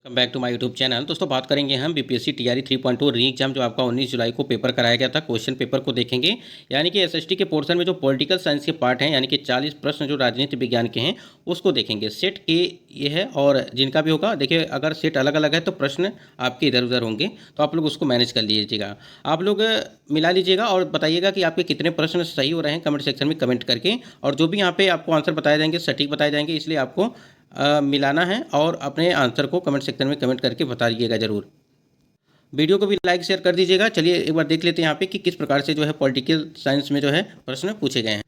Welcome back to my YouTube channel. दोस्तों बात करेंगे हम बीपीएससी टीआरई 3.2 री एग्जाम जो आपका 19 जुलाई को पेपर कराया गया था। क्वेश्चन पेपर को देखेंगे, यानी कि एसएसटी के पोर्शन में जो पॉलिटिकल साइंस के पार्ट हैं, यानी कि 40 प्रश्न जो राजनीति विज्ञान के हैं उसको देखेंगे। सेट के ये है और जिनका भी होगा, देखिए अगर सेट अलग अलग है तो प्रश्न आपके इधर उधर होंगे, तो आप लोग उसको मैनेज कर लीजिएगा। आप लोग मिला लीजिएगा और बताइएगा कि आपके कितने प्रश्न सही हो रहे हैं कमेंट सेक्शन में कमेंट करके। और जो भी यहाँ पे आपको आंसर बताए जाएंगे सटीक बताए जाएंगे, इसलिए आपको मिलाना है और अपने आंसर को कमेंट सेक्शन में कमेंट करके बताइएगा ज़रूर। वीडियो को भी लाइक शेयर कर दीजिएगा। चलिए एक बार देख लेते हैं यहाँ पे कि किस प्रकार से जो है पॉलिटिकल साइंस में जो है प्रश्न पूछे गए हैं।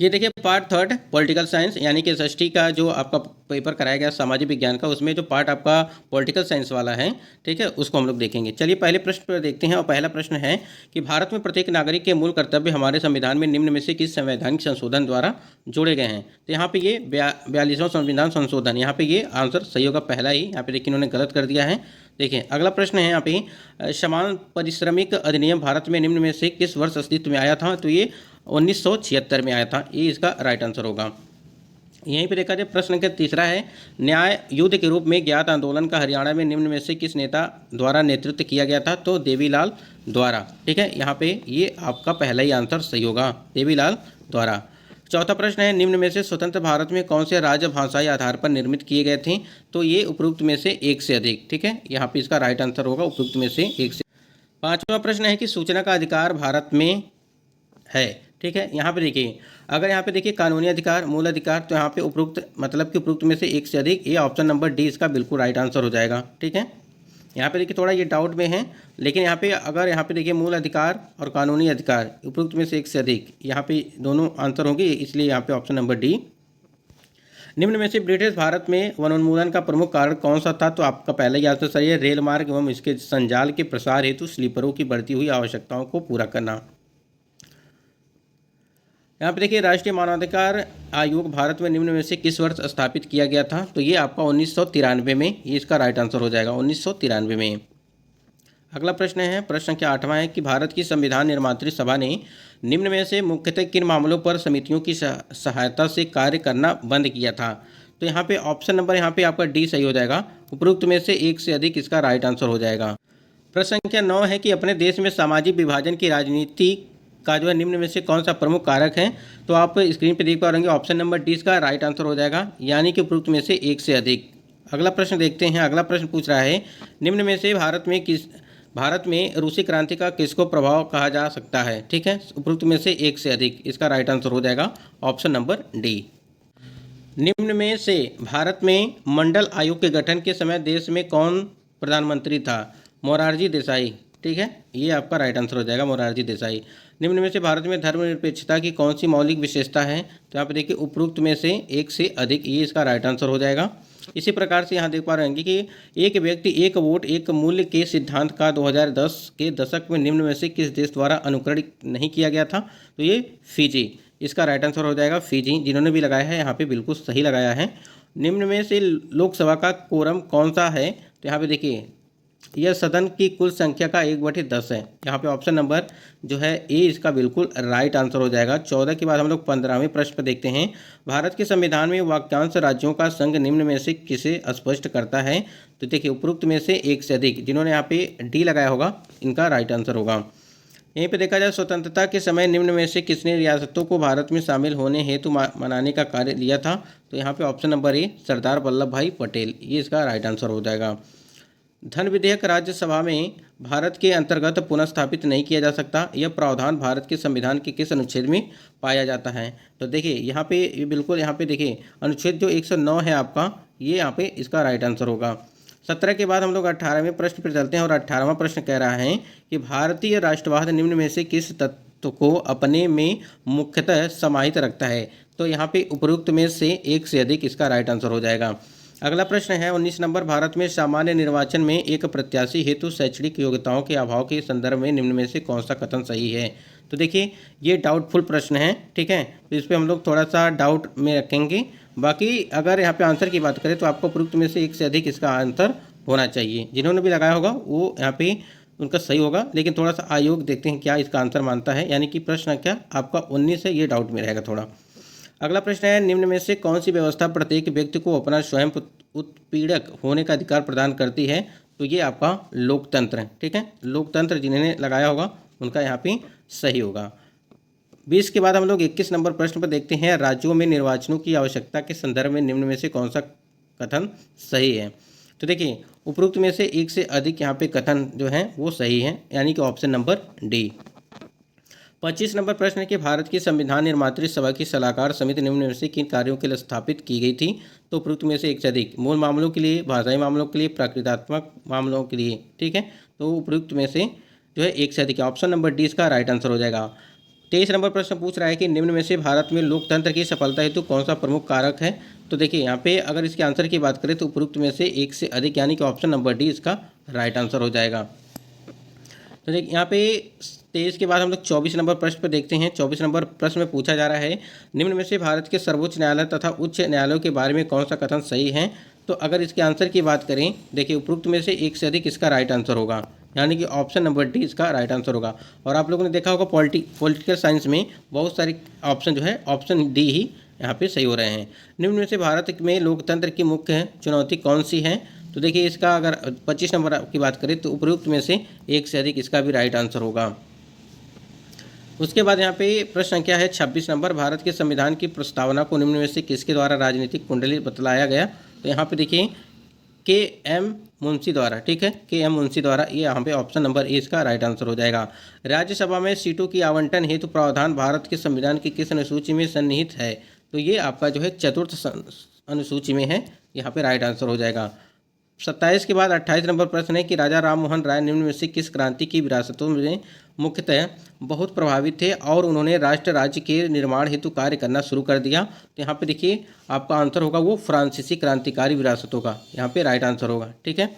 ये देखिए पार्ट थर्ड पॉलिटिकल साइंस, यानी कि एसएसटी का जो आपका पेपर कराया गया सामाजिक विज्ञान का, उसमें जो पार्ट आपका पॉलिटिकल साइंस वाला है, ठीक है, उसको हम लोग देखेंगे। चलिए पहले प्रश्न पर देखते हैं। और पहला प्रश्न है कि भारत में प्रत्येक नागरिक के मूल कर्तव्य हमारे संविधान में निम्न में से किस संवैधानिक संशोधन द्वारा जोड़े गए हैं। तो यहाँ पे ये 42वां संविधान संशोधन, यहाँ पे ये आंसर सही होगा पहला ही। यहाँ पे देखिए इन्होंने गलत कर दिया है। देखिए अगला प्रश्न है यहाँ पे, समान पारिश्रमिक अधिनियम भारत में निम्न में से किस वर्ष अस्तित्व में आया था। तो ये 1976 में आया था, ये इसका राइट आंसर होगा। यहीं पे देखा जाए प्रश्न का तीसरा है, न्याय युद्ध के रूप में ज्ञात आंदोलन का हरियाणा में निम्न में से किस नेता द्वारा नेतृत्व किया गया था। तो देवीलाल द्वारा, ठीक है, यहाँ पे ये आपका पहला ही आंसर सही होगा, देवीलाल द्वारा। चौथा प्रश्न है, निम्न में से स्वतंत्र भारत में कौन से राज्य भाषाई आधार पर निर्मित किए गए थे। तो ये उपरोक्त में से एक से अधिक, ठीक है, यहाँ पे इसका राइट आंसर होगा उपरोक्त में से एक से। पांचवा प्रश्न है कि सूचना का अधिकार भारत में है, ठीक है। यहाँ पे देखिए, अगर यहाँ पे देखिए कानूनी अधिकार, मूल अधिकार, तो यहाँ पे उपरोक्त मतलब कि उपरोक्त में से एक से अधिक, ये ऑप्शन नंबर डी इसका बिल्कुल राइट आंसर हो जाएगा, ठीक है। यहाँ पे देखिए थोड़ा ये डाउट में है, लेकिन यहाँ पे अगर यहाँ पे देखिए मूल अधिकार और कानूनी अधिकार उपरोक्त में से एक से अधिक, यहाँ पे दोनों आंसर होंगे, इसलिए यहाँ पे ऑप्शन नंबर डी। निम्न में से ब्रिटिश भारत में वनोन्मूलन का प्रमुख कारण कौन सा था। तो आपका पहले ही आंसर सही है, रेल मार्ग एवं इसके संजाल के प्रसार हेतु स्लीपरों की बढ़ती हुई आवश्यकताओं को पूरा करना। यहाँ पे देखिए राष्ट्रीय मानवाधिकार आयोग भारत में निम्न में से किस वर्ष स्थापित किया गया था। तो ये आपका 1993 में, ये इसका राइट आंसर हो जाएगा, 1993 में। अगला प्रश्न है, प्रश्न संख्या 8वां है कि भारत की संविधान निर्मात्री सभा ने निम्न में से मुख्यतः किन मामलों पर समितियों की सहायता से कार्य करना बंद किया था। तो यहाँ पे ऑप्शन नंबर यहाँ पे आपका डी सही हो जाएगा, उपरोक्त में से एक से अधिक इसका राइट आंसर हो जाएगा। प्रश्न संख्या 9 है कि अपने देश में सामाजिक विभाजन की राजनीति का जो है निम्न में से कौन सा प्रमुख कारक है। तो आप स्क्रीन पर देख पा रहे होंगे, ऑप्शन नंबर डी इसका राइट आंसर हो जाएगा, यानी कि उपरोक्त में से एक से अधिक। अगला प्रश्न देखते हैं। अगला प्रश्न पूछ रहा है, निम्न में से भारत में रूसी क्रांति का किसको प्रभाव कहा जा सकता है, ठीक है, उपरोक्त में से एक से अधिक, इसका राइट आंसर हो जाएगा ऑप्शन नंबर डी। निम्न में से भारत में मंडल आयोग के गठन के समय देश में कौन प्रधानमंत्री था। मोरारजी देसाई, ठीक है, ये आपका राइट आंसर हो जाएगा, मोरारजी देसाई। निम्न में से भारत में धर्मनिरपेक्षता की कौन सी मौलिक विशेषता है। तो यहाँ पे देखिए उपरोक्त में से एक से अधिक, ये इसका राइट आंसर हो जाएगा। इसी प्रकार से यहाँ देख पा रहे हैं कि एक व्यक्ति एक वोट एक मूल्य के सिद्धांत का 2010 के दशक में निम्न में से किस देश द्वारा अनुकरण नहीं किया गया था। तो ये फिजी, इसका राइट आंसर हो जाएगा फिजी। जिन्होंने भी लगाया है यहाँ पे बिल्कुल सही लगाया है। निम्न में से लोकसभा का कोरम कौन सा है। तो यहाँ पे देखिए यह सदन की कुल संख्या का 1/10 है। यहाँ पे ऑप्शन नंबर जो है ए इसका बिल्कुल राइट आंसर हो जाएगा। 14 के बाद हम लोग 15वें प्रश्न पर देखते हैं, भारत के संविधान में वाक्यांश राज्यों का संघ निम्न में से किसे स्पष्ट करता है। तो देखिए उपरोक्त में से एक से अधिक, जिन्होंने यहाँ पे डी लगाया होगा इनका राइट आंसर होगा। यहीं पे देखा जाए स्वतंत्रता के समय निम्न में से किसने रियासतों को भारत में शामिल होने हेतु मनाने का कार्य लिया था। तो यहाँ पे option number A Sardar Vallabh भाई पटेल, ये इसका राइट आंसर हो जाएगा। धन विधेयक राज्यसभा में भारत के अंतर्गत पुनः स्थापित नहीं किया जा सकता, यह प्रावधान भारत के संविधान के किस अनुच्छेद में पाया जाता है। तो देखिए यहाँ पे ये बिल्कुल यहाँ पे देखिए अनुच्छेद जो 109 है आपका, ये यहाँ पे इसका राइट आंसर होगा। 17 के बाद हम लोग 18वें प्रश्न पर चलते हैं और 18वां प्रश्न कह रहा है कि भारतीय राष्ट्रवाद निम्न में से किस तत्व को अपने में मुख्यतः समाहित रखता है। तो यहाँ पे उपरोक्त में से एक से अधिक, इसका राइट आंसर हो जाएगा। अगला प्रश्न है 19 नंबर, भारत में सामान्य निर्वाचन में एक प्रत्याशी हेतु शैक्षणिक योग्यताओं के अभाव के संदर्भ में निम्न में से कौन सा कथन सही है। तो देखिए ये डाउटफुल प्रश्न है, ठीक है, तो इस पर हम लोग थोड़ा सा डाउट में रखेंगे। बाकी अगर यहाँ पे आंसर की बात करें तो आपको उपरोक्त में से एक से अधिक इसका आंसर होना चाहिए। जिन्होंने भी लगाया होगा वो यहाँ पे उनका सही होगा, लेकिन थोड़ा सा आयोग देखते हैं क्या इसका आंसर मानता है, यानी कि प्रश्न क्या आपका 19 है, ये डाउट में रहेगा थोड़ा। अगला प्रश्न है, निम्न में से कौन सी व्यवस्था प्रत्येक व्यक्ति को अपना स्वयं उत्पीड़क होने का अधिकार प्रदान करती है? तो ये आपका लोकतंत्र है। ठीक है, लोकतंत्र जिन्होंने लगाया होगा उनका यहाँ पे सही होगा। 20 के बाद हम लोग 21 नंबर प्रश्न पर देखते हैं, राज्यों में निर्वाचनों की आवश्यकता के संदर्भ में निम्न में से कौन सा कथन सही है? तो देखिए, उपरोक्त में से एक से अधिक यहाँ पे कथन जो है वो सही है, यानी कि ऑप्शन नंबर डी। 25 नंबर प्रश्न है कि भारत की संविधान निर्मात्री सभा की सलाहकार समिति निम्न में से किन कार्यों के लिए स्थापित की गई थी? तो उपरोक्त में से एक से अधिक, मूल मामलों के लिए, भाषाई मामलों के लिए, प्राकृतात्मक मामलों के लिए। ठीक है, तो उपरोक्त में से जो है एक से अधिक, ऑप्शन नंबर डी इसका राइट आंसर हो जाएगा। 23 नंबर प्रश्न पूछ रहा है कि निम्न में से भारत में लोकतंत्र की सफलता हेतु कौन सा प्रमुख कारक है? तो देखिए, यहाँ पे अगर इसके आंसर की बात करें तो उपरोक्त में से एक से अधिक, यानी कि ऑप्शन नंबर डी इसका राइट आंसर हो जाएगा। तो देखिए, यहाँ पे 23 के बाद हम लोग 24 नंबर प्रश्न पर देखते हैं। 24 नंबर प्रश्न में पूछा जा रहा है, निम्न में से भारत के सर्वोच्च न्यायालय तथा उच्च न्यायालयों के बारे में कौन सा कथन सही है? तो अगर इसके आंसर की बात करें, देखिए उपरोक्त में से एक से अधिक इसका राइट आंसर होगा, यानी कि ऑप्शन नंबर डी इसका राइट आंसर होगा। और आप लोगों ने देखा होगा पॉलिटिकल साइंस में बहुत सारे ऑप्शन जो है ऑप्शन डी ही यहाँ पे सही हो रहे हैं। निम्न में से भारत में लोकतंत्र की मुख्य चुनौती कौन सी है? तो देखिए, इसका अगर 25 नंबर की बात करें तो उपरोक्त में से एक से अधिक इसका भी राइट आंसर होगा। उसके बाद यहाँ पे प्रश्न संख्या है 26 नंबर, भारत के संविधान की प्रस्तावना को निम्न में से किसके द्वारा राजनीतिक कुंडली बतलाया गया? तो यहाँ पे देखिए के.एम. मुंशी द्वारा। ठीक है, के.एम. मुंशी द्वारा, ये यहाँ पे ऑप्शन नंबर ए इसका राइट आंसर हो जाएगा। राज्यसभा में सीटों की आवंटन हेतु प्रावधान भारत के संविधान की किस अनुसूची में सन्निहित है? तो ये आपका जो है चतुर्थ अनुसूची में है, यहाँ पे राइट आंसर हो जाएगा। 27 के बाद 28 नंबर प्रश्न है कि राजा राम मोहन राय निम्न में से किस क्रांति की विरासतों में मुख्यतः बहुत प्रभावित थे और उन्होंने राष्ट्र राज्य के निर्माण हेतु कार्य करना शुरू कर दिया? तो यहाँ पे देखिए आपका आंसर होगा वो फ्रांसीसी क्रांतिकारी विरासतों का, यहाँ पे राइट आंसर होगा। ठीक है,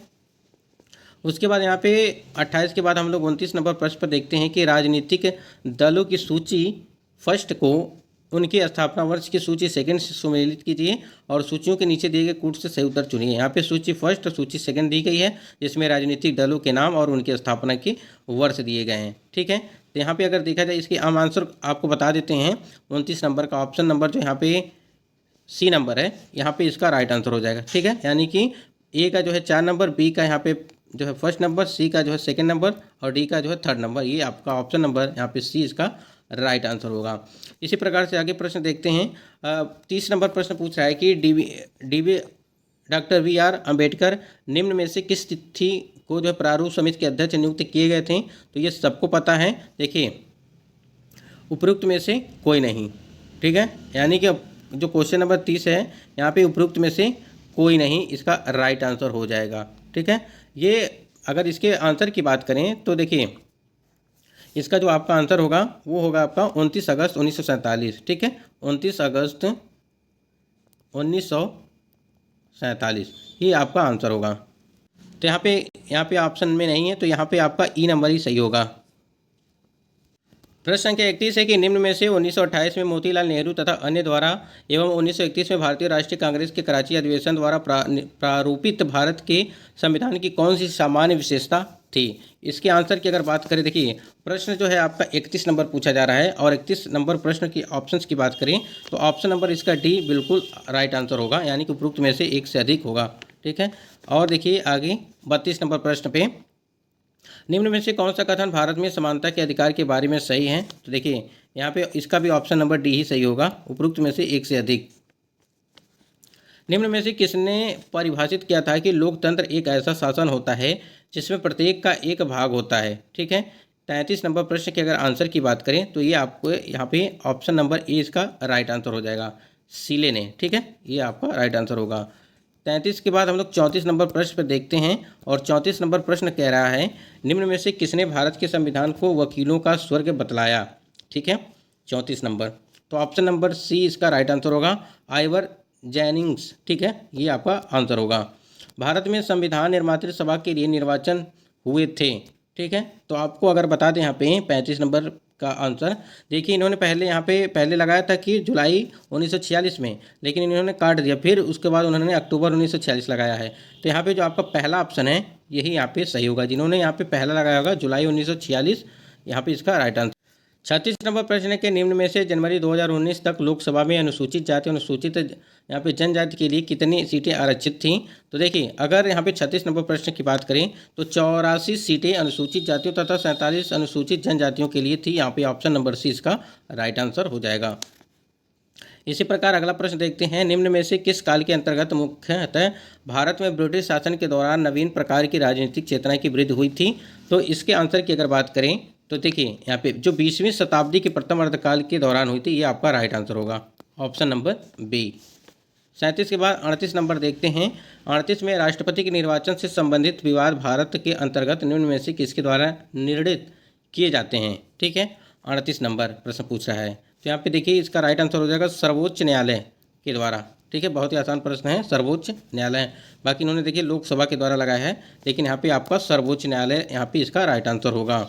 उसके बाद यहाँ पे 28 के बाद हम लोग 29 नंबर प्रश्न पर देखते हैं कि राजनीतिक दलों की सूची फर्स्ट को उनके स्थापना वर्ष की सूची सेकंड से सुमेलित कीजिए और सूचियों के नीचे दिए गए कूट से सही उत्तर चुनिए। यहाँ पे सूची फर्स्ट और सूची सेकंड दी गई है, जिसमें राजनीतिक दलों के नाम और उनके स्थापना के वर्ष दिए गए हैं। ठीक है, तो यहाँ पे अगर देखा जाए इसके आम आंसर आपको बता देते हैं। 29 नंबर का ऑप्शन नंबर जो यहाँ पे सी नंबर है, यहाँ पे इसका राइट आंसर हो जाएगा। ठीक है, यानी कि ए का जो है 4 नंबर, बी का यहाँ पे जो है फर्स्ट नंबर, सी का जो है सेकंड नंबर और डी का जो है थर्ड नंबर, ये आपका ऑप्शन नंबर यहाँ पे सी इसका राइट आंसर होगा। इसी प्रकार से आगे प्रश्न देखते हैं। 30 नंबर प्रश्न पूछ रहा है कि डीवी डॉक्टर वी.आर. अम्बेडकर निम्न में से किस तिथि को जो है प्रारूप समिति के अध्यक्ष नियुक्त किए गए थे? तो ये सबको पता है। देखिए, उपरोक्त में से कोई नहीं। ठीक है, यानी कि जो क्वेश्चन नंबर 30 है यहाँ पे उपरोक्त में से कोई नहीं इसका राइट आंसर हो जाएगा। ठीक है, ये अगर इसके आंसर की बात करें तो देखिए इसका जो आपका आंसर होगा वो होगा आपका 29 अगस्त 1947। ठीक है, 29 अगस्त 1947 ये आपका आंसर होगा। तो यहाँ पे ऑप्शन में नहीं है, तो यहाँ पे आपका ई नंबर ही सही होगा। प्रश्न संख्या 31 है कि निम्न में से 1928 में मोतीलाल नेहरू तथा अन्य द्वारा एवं 1931 में भारतीय राष्ट्रीय कांग्रेस के कराची अधिवेशन द्वारा प्रारूपित भारत के संविधान की कौन सी सामान्य विशेषता थी? इसके आंसर की अगर बात करें, देखिए प्रश्न जो है आपका 31 नंबर पूछा जा रहा है और 31 नंबर प्रश्न की ऑप्शंस की बात करें तो ऑप्शन नंबर इसका डी बिल्कुल राइट आंसर होगा, यानी कि उपरोक्त में से एक से अधिक होगा। ठीक है, और देखिए आगे 32 नंबर प्रश्न पे निम्न में से कौन सा कथन भारत में समानता के अधिकार के बारे में सही है? तो देखिए यहाँ पे इसका भी ऑप्शन नंबर डी ही सही होगा, उपरोक्त में से एक से अधिक। निम्न में से किसने परिभाषित किया था कि लोकतंत्र एक ऐसा शासन होता है जिसमें प्रत्येक का एक भाग होता है? ठीक है, 33 नंबर प्रश्न के अगर आंसर की बात करें तो ये आपको यहाँ पे ऑप्शन नंबर ए इसका राइट आंसर हो जाएगा, सीले ने। ठीक है, ये आपका राइट आंसर होगा। 33 के बाद हम लोग 34 नंबर प्रश्न पर देखते हैं और 34 नंबर प्रश्न कह रहा है निम्न में से किसने भारत के संविधान को वकीलों का स्वर्ग बतलाया? ठीक है, 34 नंबर, तो ऑप्शन नंबर सी इसका राइट आंसर होगा, आइवर जेनिंग्स। ठीक है, ये आपका आंसर होगा। भारत में संविधान निर्मात्री सभा के लिए निर्वाचन हुए थे। ठीक है, तो आपको अगर बता दें यहाँ पे 35 नंबर का आंसर, देखिए इन्होंने पहले लगाया था कि जुलाई 1946 में, लेकिन इन्होंने काट दिया, फिर उसके बाद उन्होंने अक्टूबर 1946 लगाया है। तो यहाँ पे जो आपका पहला ऑप्शन है यही यहाँ पे सही होगा, जिन्होंने यहाँ पे पहला लगाया होगा जुलाई 1946, यहाँ पे इसका राइट आंसर। 36 नंबर प्रश्न है कि निम्न में से जनवरी 2019 तक लोकसभा में अनुसूचित जाति अनुसूचित यहाँ पे जनजाति के लिए कितनी सीटें आरक्षित थीं। तो देखिए अगर यहाँ पे 36 नंबर प्रश्न की बात करें तो 84 सीटें अनुसूचित जातियों तथा 47 अनुसूचित जनजातियों के लिए थी। यहाँ पे ऑप्शन नंबर सी इसका राइट आंसर हो जाएगा। इसी प्रकार अगला प्रश्न देखते हैं, निम्न में से किस काल के अंतर्गत मुख्यतः भारत में ब्रिटिश शासन के दौरान नवीन प्रकार की राजनीतिक चेतना की वृद्धि हुई थी। तो इसके आंसर की अगर बात करें तो देखिए यहाँ पे जो 20वीं शताब्दी के प्रथम अर्धकाल के दौरान हुई थी, ये आपका राइट आंसर होगा, ऑप्शन नंबर बी। 37 के बाद 38 नंबर देखते हैं। 38 में राष्ट्रपति के निर्वाचन से संबंधित विवाद भारत के अंतर्गत निम्न में से किसके द्वारा निर्णित किए जाते हैं। ठीक है, 38 नंबर प्रश्न पूछ रहा है। तो यहाँ पे देखिए इसका राइट आंसर हो जाएगा सर्वोच्च न्यायालय के द्वारा। ठीक है, बहुत ही आसान प्रश्न है, सर्वोच्च न्यायालय। बाकी इन्होंने देखिए लोकसभा के द्वारा लगाया है, लेकिन यहाँ पे आपका सर्वोच्च न्यायालय यहाँ पे इसका राइट आंसर होगा।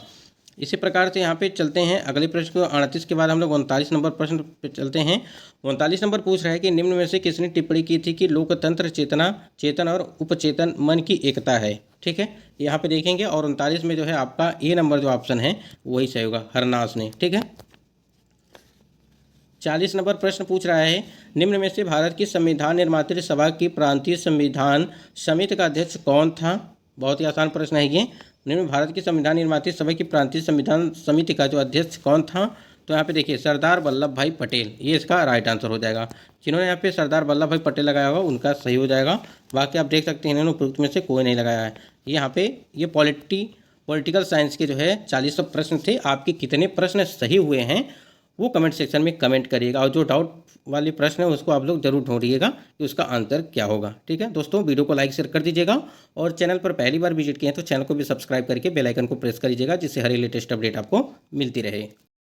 इसी प्रकार से यहाँ पे चलते हैं अगले प्रश्न को। 38 के बाद हम लोग 39 नंबर प्रश्न पे चलते हैं। 39 नंबर पूछ रहा है कि निम्न में से किसने टिप्पणी की थी कि लोकतंत्र चेतना चेतन और उपचेतन मन की एकता है। ठीक है, यहाँ पे देखेंगे और 39 में जो है आपका ए नंबर जो ऑप्शन है वही सही होगा, हरनास ने। ठीक है, 40 नंबर प्रश्न पूछ रहा है, निम्न में से भारत की संविधान निर्मात्री सभा की प्रांतीय संविधान समिति का अध्यक्ष कौन था। बहुत ही आसान प्रश्न है ये। निम्न भारत की संविधान निर्मात्री सभा की प्रांतीय संविधान समिति का जो अध्यक्ष कौन था। तो यहाँ पे देखिए सरदार वल्लभ भाई पटेल, ये इसका राइट आंसर हो जाएगा। जिन्होंने यहाँ पे सरदार वल्लभ भाई पटेल लगाया होगा उनका सही हो जाएगा। बाकी आप देख सकते हैं इन्होंने उपयुक्त में से कोई नहीं लगाया है। यहाँ पे ये पॉलिटिकल साइंस के जो है 40 प्रश्न थे। आपके कितने प्रश्न सही हुए हैं वो कमेंट सेक्शन में कमेंट करिएगा, और जो डाउट वाले प्रश्न है उसको आप लोग जरूर ढूंढिएगा कि उसका आंसर क्या होगा। ठीक है दोस्तों, वीडियो को लाइक शेयर कर दीजिएगा, और चैनल पर पहली बार विजिट किए हैं तो चैनल को भी सब्सक्राइब करके बेल आइकन को प्रेस कर दीजिएगा, जिससे हर लेटेस्ट अपडेट आपको मिलती रहे।